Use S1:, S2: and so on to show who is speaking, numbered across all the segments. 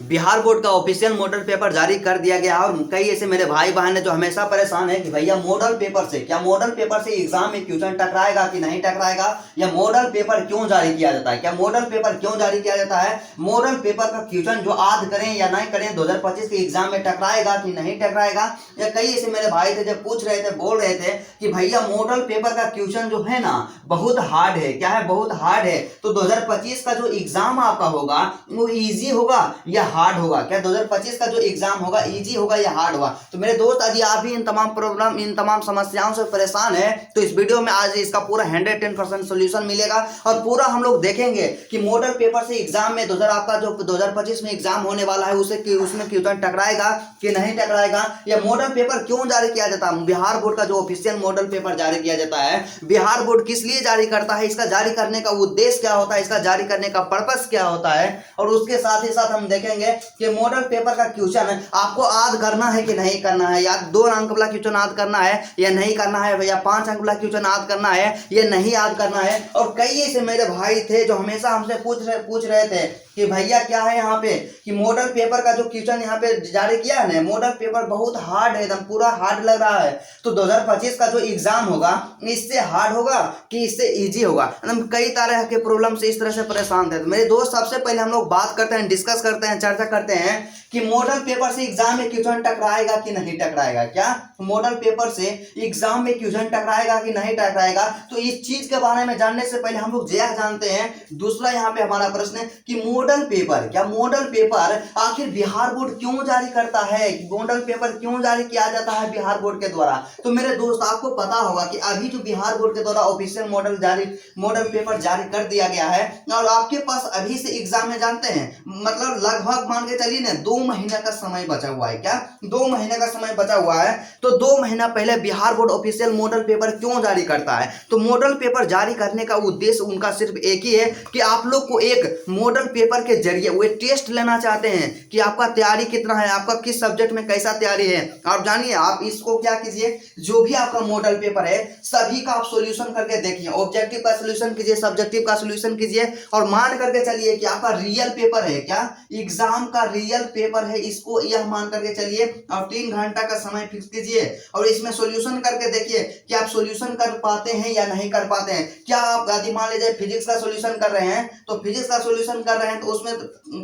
S1: Bihar board का official model paper जारी कर दिया गया है और कई ऐसे मेरे भाई बहन है जो हमेशा परेशान है कि भैया मॉडल पेपर से क्या मॉडल पेपर से एग्जाम में क्वेश्चन टकराएगा कि नहीं टकराएगा, या मॉडल पेपर क्यों जारी किया जाता है, क्या मॉडल पेपर क्यों जारी किया जाता है, मॉडल पेपर का क्वेश्चन जो आज करें या नहीं करें 2025 के एग्जाम में टकराएगा कि नहीं टकराएगा। या कई ऐसे मेरे भाई थे जब पूछ रहे थे, बोल रहे थे कि भैया मॉडल पेपर का क्वेश्चन जो है ना बहुत हार्ड है, क्या है बहुत हार्ड है, तो 2025 का जो एग्जाम आपका होगा वो इजी होगा या हार्ड होगा, क्या 2025 का जो एग्जाम होगा इजी होगा या हार्ड होगा। तो मेरे दोस्त यदि आप भी इन तमाम प्रॉब्लम इन तमाम समस्याओं से परेशान है तो इस वीडियो में आज इसका पूरा 110% सोल्यूशन मिलेगा और पूरा हम लोग देखेंगे कि मॉडल पेपर से एग्जाम में 2025 में एग्जाम होने वाला है उसमें क्वेश्चन टकराएगा कि नहीं टकराएगा, या मॉडल पेपर क्यों जारी किया जाता है। बिहार बोर्ड का जो ऑफिशियल मॉडल पेपर जारी किया जाता है, बिहार बोर्ड किस लिए जारी करता है, इसका जारी करने का उद्देश्य क्या होता है, इसका जारी करने का पर्पस क्या होता है, और उसके साथ ही साथ हम देखेंगे कि मॉडल पेपर का क्वेश्चन आपको याद करना है कि नहीं करना है, या 2 अंक वाला क्वेश्चन याद करना है या नहीं करना है, या 5 अंक वाला क्वेश्चन याद करना है या नहीं याद करना है। और कई ऐसे मेरे भाई थे जो हमेशा हमसे पूछ रहे थे कि भैया क्या है यहाँ पे कि मॉडल पेपर का जो क्वेश्चन यहाँ पे जारी किया है ना, मॉडल पेपर बहुत हार्ड है, एकदम पूरा हार्ड लग रहा है, तो 2025 का जो एग्जाम होगा इससे हार्ड होगा कि इससे इजी होगा। मतलब कई तरह के प्रॉब्लम से इस तरह से परेशान थे। तो मेरे दोस्त सबसे पहले हम लोग बात करते हैं, डिस्कस करते हैं, चर्चा करते हैं कि मॉडल पेपर से एग्जाम में क्वेश्चन टकराएगा कि नहीं टकराएगा, क्या मॉडल पेपर से एग्जाम में क्वेश्चन टकराएगा कि नहीं टकराएगा। तो इस चीज के बारे में जानने से पहले हम लोग यह जानते हैं, दूसरा यहाँ पे हमारा प्रश्न है कि मॉडल पेपर, क्या मॉडल पेपर आखिर बिहार बोर्ड क्यों जारी करता है, मॉडल पेपर क्यों जारी किया जाता है बिहार बोर्ड के द्वारा। तो मेरे दोस्त आपको पता होगा कि अभी जो बिहार बोर्ड के द्वारा ऑफिशियल मॉडल पेपर जारी कर दिया गया है और आपके पास अभी से एग्जाम में जानते हैं मतलब लगभग मान के चलिए ना 2 महीने का समय बचा हुआ है, क्या 2 महीने का समय बचा हुआ है। तो 2 महीना पहले Bihar board official model paper क्यों जारी करता है, तो मॉडल पेपर जारी करने का उद्देश्य उनका सिर्फ एक ही है कि आप लोग को एक मॉडल पेपर के जरिए वो टेस्ट लेना चाहते हैं कि आपका तैयारी कितना है, आपका किस सब्जेक्ट में कैसा तैयारी है। आप जानिए, आप इसको क्या कीजिए, जो भी आपका मॉडल पेपर है सभी का आप सॉल्यूशन करके देखिए, ऑब्जेक्टिव का सॉल्यूशन कीजिए, सब्जेक्टिव का सॉल्यूशन कीजिए, और मान करके चलिए कि आपका रियल पेपर है, क्या एग्जाम का रियल पेपर है, इसको यह मान करके चलिए और 3 घंटा का समय फिक्स कीजिए और इसमें सॉल्यूशन करके देखिए कि आप सॉल्यूशन कर पाते हैं या नहीं कर पाते हैं। क्या आप यदि मान लीजिए फिजिक्स का सॉल्यूशन कर रहे हैं, तो फिजिक्स का सॉल्यूशन कर रहे हैं तो उसमें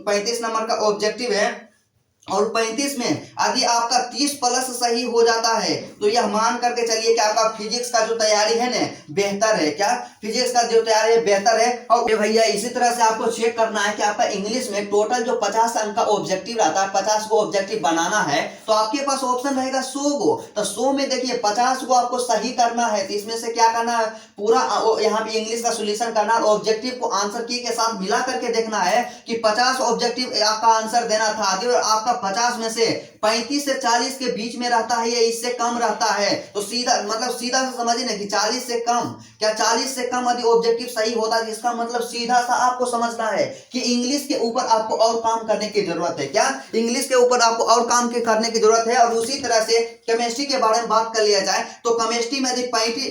S1: 35 नंबर का ऑब्जेक्टिव है और 35 में यदि आपका 30 प्लस सही हो जाता है तो यह मान करके चलिए कि आपका फिजिक्स का जो तैयारी है ना बेहतर है, क्या फिजिक्स का जो तैयारी है बेहतर है। और भैया इसी तरह से आपको चेक करना है कि आपका इंग्लिश में टोटल जो 50 अंक का ऑब्जेक्टिव रहता है, 50 को ऑब्जेक्टिव बनाना है तो आपके पास ऑप्शन रहेगा 100 को, तो 100 में देखिए 50 को आपको सही करना है, तो इसमें से क्या करना है पूरा यहाँ पे इंग्लिश का सोल्यूशन करना है, ऑब्जेक्टिव को आंसर की के साथ मिला करके देखना है कि 50 ऑब्जेक्टिव आपका आंसर देना था और आपका 50 में से 35 से 40 के बीच में रहता है या इससे कम रहता है, तो सीधा मतलब सीधा सा समझिए ना कि 40 से कम, क्या 40 से कम यदि ऑब्जेक्टिव सही होता है इसका मतलब सीधा सा आपको समझना है कि इंग्लिश के ऊपर आपको और काम करने की जरूरत है, क्या इंग्लिश के ऊपर आपको और काम करने की जरूरत है। और उसी तरह से केमिस्ट्री के बारे में बात कर लिया जाए तो केमिस्ट्री में यदि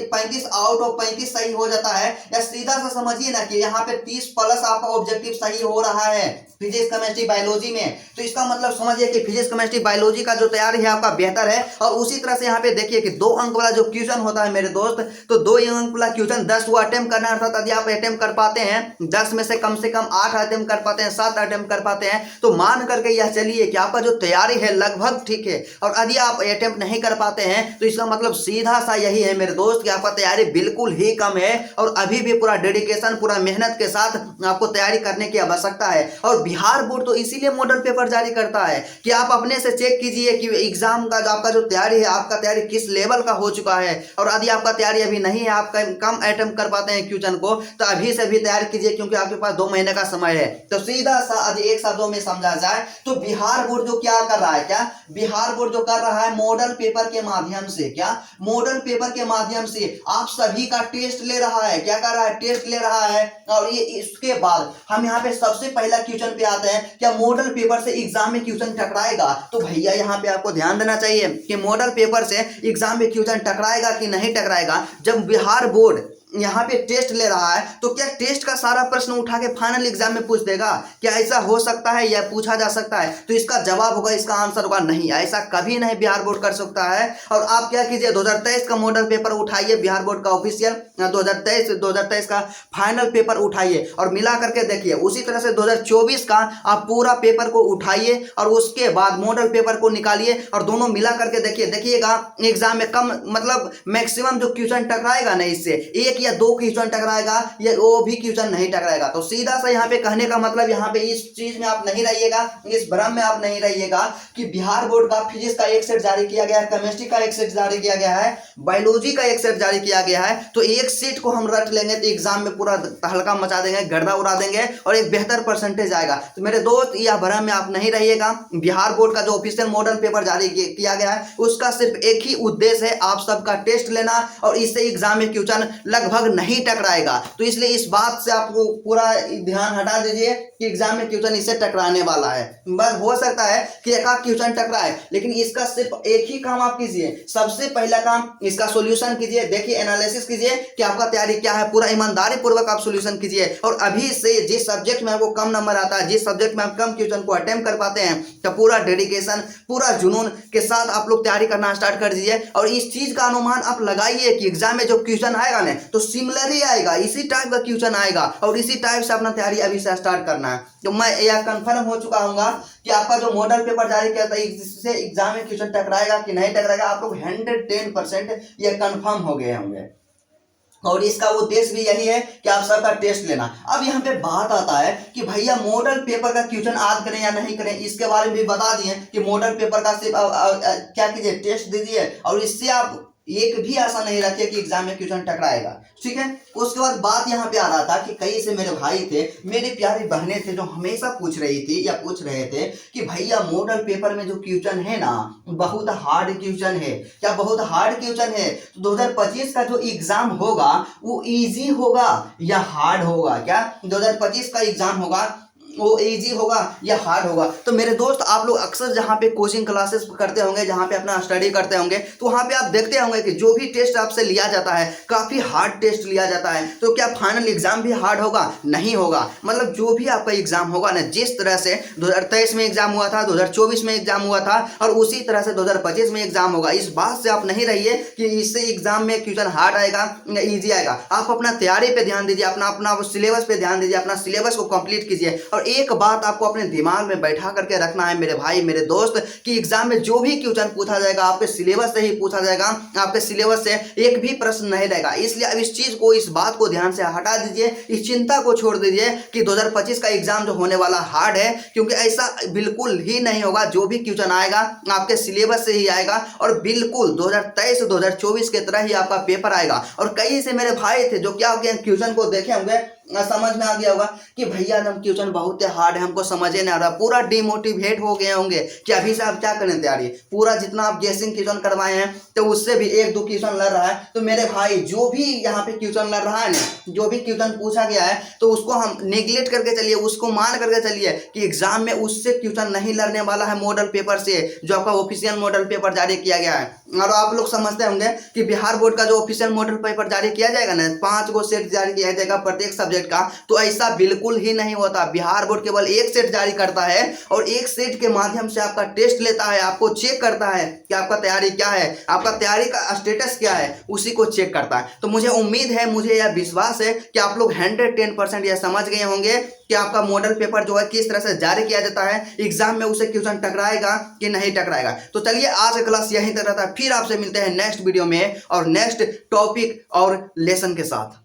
S1: 35 आउट ऑफ 35 सही हो जाता है, या सीधा सा समझिए ना कि यहाँ पे 30 प्लस आपका ऑब्जेक्टिव सही हो रहा है फिजिक्स केमिस्ट्री बायोलॉजी में, तो इसका मतलब समझिए कि फिजिक्स केमिस्ट्री बायोलॉजी का जो तैयारी है आपका बेहतर है। और उसी तरह से यहाँ पे देखिए कि 2 अंक वाला जो क्वेश्चन होता है मेरे दोस्त, तो 2 अंक वाला क्वेश्चन 10 वो अटेम्प्ट करना है, अर्थात यदि आप अटेम्प्ट कर पाते हैं 10 में से कम 8 अटेम्प्ट कर पाते हैं, 7 अटेम्प्ट कर पाते हैं, तो मान करके यह चलिए कि आपका जो तैयारी है लगभग ठीक है। और यदि आप अटेम्प्ट नहीं कर पाते हैं तो इसका मतलब सीधा सा यही है मेरे दोस्त कि आपका तैयारी बिल्कुल ही कम है और अभी भी पूरा डेडिकेशन पूरा मेहनत के साथ आपको तैयारी करने की आवश्यकता है। और बिहार बोर्ड तो इसीलिए मॉडल पेपर जारी करता है कि आप अपने से चेक कीजिए कि एग्जाम का जो आपका जो तैयारी है आपका तैयारी किस लेवल का हो चुका है, और यदि आपका तैयारी अभी नहीं है, आप कम अटेम्प्ट कर पाते हैं क्वेश्चन को, तो अभी से भी तैयारी कीजिए क्योंकि आपके पास 2 महीने का समय है। तो सीधा सा यदि एक शब्दों में समझा जाए तो बिहार बोर्ड जो क्या कर रहा है, क्या बिहार बोर्ड जो कर रहा है मॉडल पेपर के माध्यम से, क्या मॉडल पेपर के माध्यम से आप सभी का टेस्ट ले रहा है, क्या कर रहा है टेस्ट ले रहा है। और ये इसके बाद हम यहाँ पे सबसे पहला क्वेश्चन पे आते हैं, क्या मॉडल पेपर से एग्जाम में क्वेश्चन टकराएगा। तो भैया यहाँ पे आपको ध्यान देना चाहिए कि मॉडल पेपर से एग्जाम में क्वेश्चन टकराएगा कि नहीं टकराएगा। जब बिहार बोर्ड यहाँ पे टेस्ट ले रहा है तो क्या टेस्ट का सारा प्रश्न उठा के फाइनल एग्जाम में पूछ देगा? क्या ऐसा हो सकता है या पूछा जा सकता है? तो इसका जवाब होगा, इसका आंसर होगा नहीं, ऐसा कभी नहीं बिहार बोर्ड कर सकता है। और आप क्या कीजिए, 2023 का मॉडल पेपर उठाइए, बिहार बोर्ड का ऑफिशियल 2023 का फाइनल पेपर उठाइए और मिला करके देखिए। उसी तरह से 2024 का आप पूरा पेपर को उठाइए और उसके बाद मॉडल पेपर को निकालिए और दोनों मिला करके देखिएगा एग्जाम में कम मतलब मैक्सिमम जो क्वेश्चन टकराएगा ना, इससे एक या दो क्वेश्चन टकराएगा या वो भी क्वेश्चन नहीं टकराएगा। तो सीधा सा यहाँ पे कहने का मतलब, यहाँ पे इस चीज में आप नहीं रहिएगा, इस भ्रम में आप नहीं रहिएगा कि बिहार बोर्ड का फिजिक्स का एक सेट जारी किया गया है, केमिस्ट्री का एक सेट जारी किया गया है, बायोलॉजी का एक सेट जारी किया गया है, तो एक सेट को हम रट लेंगे तो एग्जाम में पूरा तहलका मचा देंगे, गर्दा उड़ा देंगे और एक बेहतर परसेंटेज आएगा। तो मेरे दोस्त, यह भ्रम में आप नहीं रहिएगा। बिहार बोर्ड का जो ऑफिशियल मॉडल पेपर जारी किया गया है उसका सिर्फ एक ही उद्देश्य है, आप सबका टेस्ट लेना, और इससे एग्जाम में क्वेश्चन लगभग नहीं टकराएगा। तो इसलिए इस बात से आपको पूरा ध्यान हटा दीजिए कि एग्जाम में क्वेश्चन इससे टकराने वाला है। बस हो सकता है कि एक आध क्वेश्चन टकराए, लेकिन इसका सिर्फ एक ही काम आप कीजिए। सबसे पहला काम, इसका सॉल्यूशन कीजिए, देखिए एनालिसिस कीजिए कि आपका तैयारी क्या है, पूरा ईमानदारी पूर्वक आप सॉल्यूशन कीजिए। और अभी से जिस सब्जेक्ट में आपको कम नंबर आता है, जिस सब्जेक्ट में आप कम क्वेश्चन को अटेम्प्ट कर पाते हैं, तो पूरा डेडिकेशन, पूरा जुनून के साथ आप लोग तैयारी करना स्टार्ट कर दीजिए। और इस चीज का अनुमान आप लगाइए कि एग्जाम में जो क्वेश्चन आएगा ना, तो सिमिलर ही आएगा, इसी टाइप का क्वेश्चन आएगा और इसी टाइप से अपना तैयारी अभी से स्टार्ट करना है। तो मैं यह कंफर्म हो चुका हूँ कि आपका जो मॉडल पेपर जारी किया था, इससे एग्जाम में क्वेश्चन टकराएगा कि नहीं टकराएगा, आप लोग 110% ये कंफर्म हो गए होंगे। और इसका उद्देश्य भी यही है कि आप सबका टेस्ट लेना। अब यहाँ पे बात आता है कि भैया मॉडल पेपर का क्वेश्चन आज करें या नहीं करें, इसके बारे में भी बता दिए कि मॉडल पेपर का सिर्फ क्या कीजिए, टेस्ट दीजिए और इससे आप एक भी आशा नहीं रखिए कि एग्जाम में क्वेश्चन टकराएगा, ठीक है। उसके बाद बात यहाँ पे आ रहा था कि कई से मेरे भाई थे, मेरी प्यारी बहनें थे, जो हमेशा पूछ रही थी या पूछ रहे थे कि भैया मॉडल पेपर में जो क्वेश्चन है ना, बहुत हार्ड क्वेश्चन है, क्या बहुत हार्ड क्वेश्चन है? तो 2025 का जो एग्जाम होगा वो इजी होगा या हार्ड होगा? क्या 2025 का एग्जाम होगा वो इजी होगा या हार्ड होगा? तो मेरे दोस्त, आप लोग अक्सर जहाँ पे कोचिंग क्लासेस करते होंगे, जहाँ पे अपना स्टडी करते होंगे, तो वहाँ पे आप देखते होंगे कि जो भी टेस्ट आपसे लिया जाता है काफ़ी हार्ड टेस्ट लिया जाता है। तो क्या फाइनल एग्जाम भी हार्ड होगा? नहीं होगा। मतलब जो भी आपका एग्जाम होगा ना, जिस तरह से 2023 में एग्जाम हुआ था, 2024 में एग्जाम हुआ था, और उसी तरह से 2025 में एग्जाम होगा। इस बात से आप नहीं रहिए कि इससे एग्जाम में क्वेश्चन हार्ड आएगा या ईजी आएगा। आप अपना तैयारी पे ध्यान दीजिए, अपना सिलेबस पे ध्यान दीजिए, अपना सिलेबस को कंप्लीट कीजिए। और एक बात आपको अपने दिमाग में बैठा करके रखना है मेरे भाई मेरे दोस्त, कि एग्जाम में जो भी क्वेश्चन पूछा जाएगा आपके सिलेबस से ही पूछा जाएगा, आपके सिलेबस से एक भी प्रश्न नहीं रहेगा। इसलिए अब इस चीज को, इस बात को ध्यान से हटा दीजिए, इस चिंता को छोड़ दीजिए कि 2025 का एग्जाम जो होने वाला हार्ड है, क्योंकि ऐसा बिल्कुल ही नहीं होगा। जो भी क्वेश्चन आएगा आपके सिलेबस से ही आएगा और बिल्कुल 2023 से 2024 के तरह ही आपका पेपर आएगा। और कई से मेरे भाई थे जो क्या क्वेश्चन को देखे होंगे, समझ में आ गया होगा कि भैया हम क्वेश्चन बहुत हार्ड है, हमको समझ नहीं आ रहा, पूरा डिमोटिवेट हो गए होंगे कि अभी से आप क्या करें तैयारी। पूरा जितना आप गेसिंग क्वेश्चन करवाए हैं तो उससे भी एक दो क्वेश्चन लड़ रहा है। तो मेरे भाई, जो भी यहाँ पे क्वेश्चन लड़ रहा है ना, जो भी क्वेश्चन पूछा गया है, तो उसको हम नेग्लेक्ट करके चलिए, उसको मान करके चलिए कि एग्जाम में उससे क्वेश्चन नहीं लड़ने वाला है मॉडल पेपर से, जो आपका ऑफिशियल मॉडल पेपर जारी किया गया है। और आप लोग समझते होंगे कि बिहार बोर्ड का जो ऑफिशियल मॉडल पेपर जारी किया जाएगा ना, 5 गो सेट जारी किया जाएगा प्रत्येक सब्जेक्ट का, तो ऐसा बिल्कुल ही नहीं होता। बिहार बोर्ड केवल एक सेट जारी करता है और एक सेट के माध्यम से आपका टेस्ट लेता है, आपको चेक करता है कि आपका तैयारी क्या है, आपका तैयारी का स्टेटस क्या है, उसी को चेक करता है। तो मुझे उम्मीद है, मुझे यह विश्वास है कि आप लोग 110% यह समझ गए होंगे कि आपका मॉडल पेपर जो है किस तरह से जारी किया जाता है, एग्जाम में उसे क्वेश्चन टकराएगा कि नहीं टकराएगा। तो चलिए, आज का क्लास यहीं तक रहता है, फिर आपसे मिलते हैं नेक्स्ट वीडियो में और नेक्स्ट टॉपिक और लेसन के साथ।